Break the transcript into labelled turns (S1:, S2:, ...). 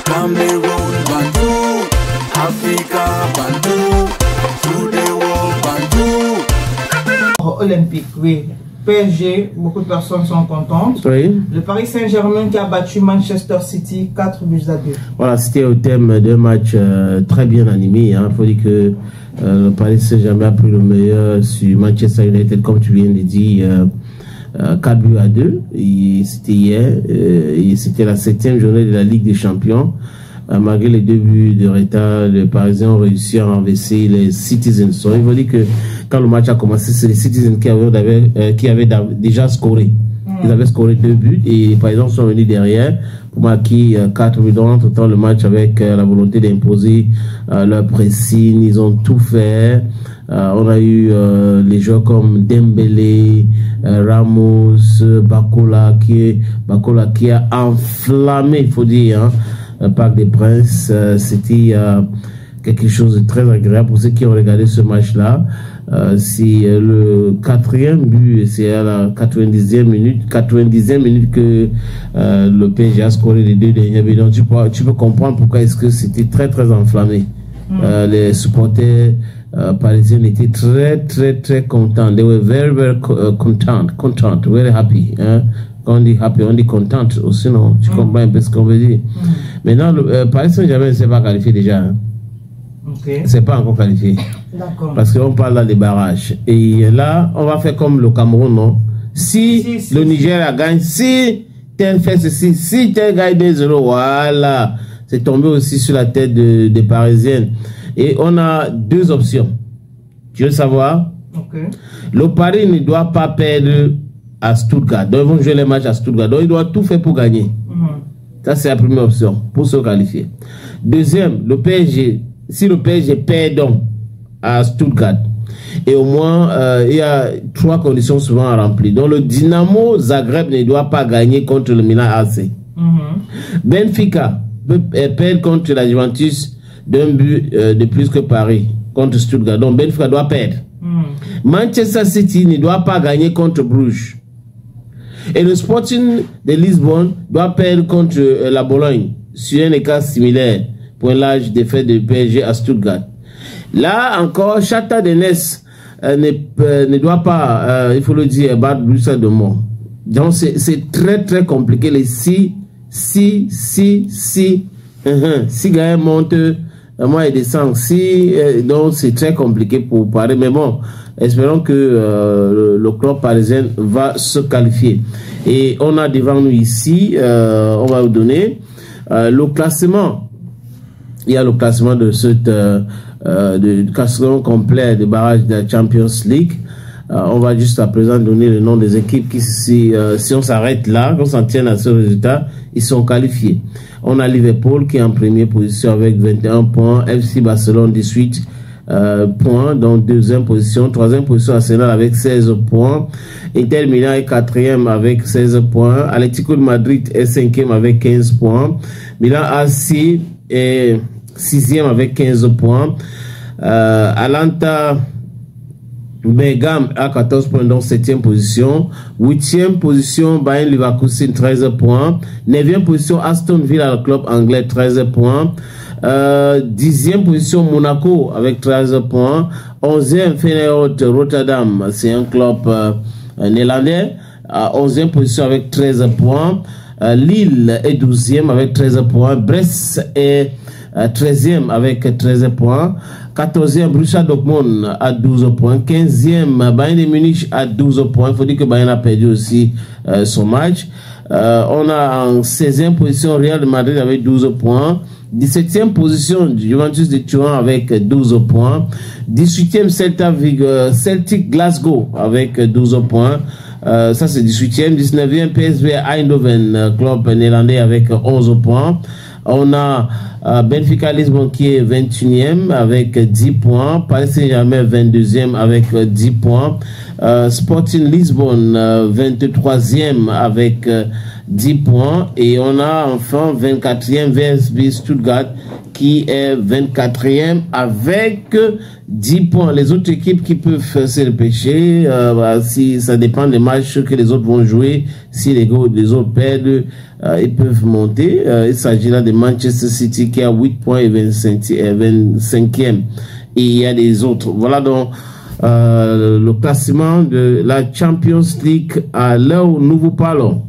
S1: Cameroun, Bandou, Africa, Bandou, through the world, Bandou.
S2: Olympique, oui. PSG, beaucoup de personnes sont contentes.
S3: Oui.
S2: Le Paris Saint-Germain qui a battu Manchester City 4-2.
S3: Voilà, c'était au thème d'un match très bien animé. Il faut dire que le Paris Saint-Germain a pris le meilleur sur Manchester United, comme tu viens de dire, 4-2. C'était hier. C'était la 7e journée de la Ligue des Champions. Malgré les 2 buts de retard, les Parisiens ont réussi à renverser les Citizens. So, il faut dire que quand le match a commencé, c'est les Citizens qui avaient déjà scoré. Ils avaient scoré 2 buts et les Parisiens sont venus derrière pour marquer 4 buts. Dans tout temps, le match avec la volonté d'imposer leur pressing. Ils ont tout fait. On a eu les joueurs comme Dembélé, Ramos, Bakola qui a enflammé, il faut dire, hein, le Parc des Princes. C'était quelque chose de très agréable pour ceux qui ont regardé ce match-là. C'est le 4e but, c'est à la 90e minute que le PSG a scoré les 2 derniers buts. Donc tu peux comprendre pourquoi est-ce que c'était très enflammé. Les supporters parisiens étaient très contents. They were very content, very happy. Hein? Quand on dit happy, on dit content aussi, non? Tu comprends un peu ce qu'on veut dire. Maintenant, le Paris Saint-Germain ne s'est pas qualifié déjà. Hein?
S2: Okay.
S3: C'est pas encore qualifié. Parce qu'on parle là des barrages. Et là, on va faire comme le Cameroun, non? Si le Niger gagne, si tel fait ceci, si tel gagne 2-0, voilà. C'est tombé aussi sur la tête des Parisiennes. Et on a 2 options. Tu veux savoir? Le Paris ne doit pas perdre à Stuttgart. Donc, ils vont jouer les matchs à Stuttgart. Donc, ils doivent tout faire pour gagner. Ça, c'est la première option pour se qualifier. Deuxième, le PSG. Si le PSG perd donc à Stuttgart, et au moins, il y a 3 conditions souvent à remplir. Donc, le Dynamo Zagreb ne doit pas gagner contre le Milan AC. Benfica peut perdre contre la Juventus d'un but de plus que Paris contre Stuttgart. Donc, Benfica doit perdre. Manchester City ne doit pas gagner contre Bruges. Et le Sporting de Lisbonne doit perdre contre la Bologne sur un écart similaire pour l'âge défaite de PSG à Stuttgart. Là encore, Shakhtar Donetsk ne doit pas, il faut le dire, battre Borussia Dortmund. Donc c'est très compliqué. Les si gagnent montent, moi et descend. Donc c'est très compliqué pour Paris. Mais bon, espérons que le club parisien va se qualifier. Et on a devant nous ici, on va vous donner le classement. Il y a le classement de cette classement complet de barrage de la Champions League. On va juste à présent donner le nom des équipes qui, si on s'arrête là, qu'on s'en tienne à ce résultat, ils sont qualifiés. On a Liverpool qui est en première position avec 21 points, FC Barcelone 18 points, donc 2e position, 3e position Arsenal avec 16 points, Inter Milan est 4e avec 16 points, Atlético de Madrid est 5e avec 15 points, Milan AC est 6e avec 15 points, Atalanta Bergame à 14 points, donc 7e position. 8e position, Bayern Leverkusen, 13 points. 9e position, Aston Villa, le club anglais, 13 points. 10e position, Monaco, avec 13 points. 11e, Feyenoord Rotterdam, c'est un club néerlandais. 11e position avec 13 points. Lille est 12e avec 13 points. Brest est 13e avec 13 points. 14e, Borussia Dortmund à 12 points. 15e, Bayern de Munich à 12 points. Il faut dire que Bayern a perdu aussi son match. On a en 16e position Real de Madrid avec 12 points. 17e position Juventus de Turin avec 12 points. 18e Celtic Glasgow avec 12 points. Ça c'est 18e. 19e PSV Eindhoven, club néerlandais avec 11 points. On a Benfica Lisbonne qui est 21e avec 10 points. Paris Saint-Germain 22e avec 10 points. Sporting Lisbonne 23e avec 10 points. Et on a enfin 24e VSB Stuttgart qui est 24e avec 10 points. Les autres équipes qui peuvent se repêcher, si ça dépend des matchs que les autres vont jouer, si les autres perdent, ils peuvent monter. Il s'agit là de Manchester City qui a 8 points et 25e. Et il y a des autres. Voilà donc le classement de la Champions League à l'heure où nous vous parlons.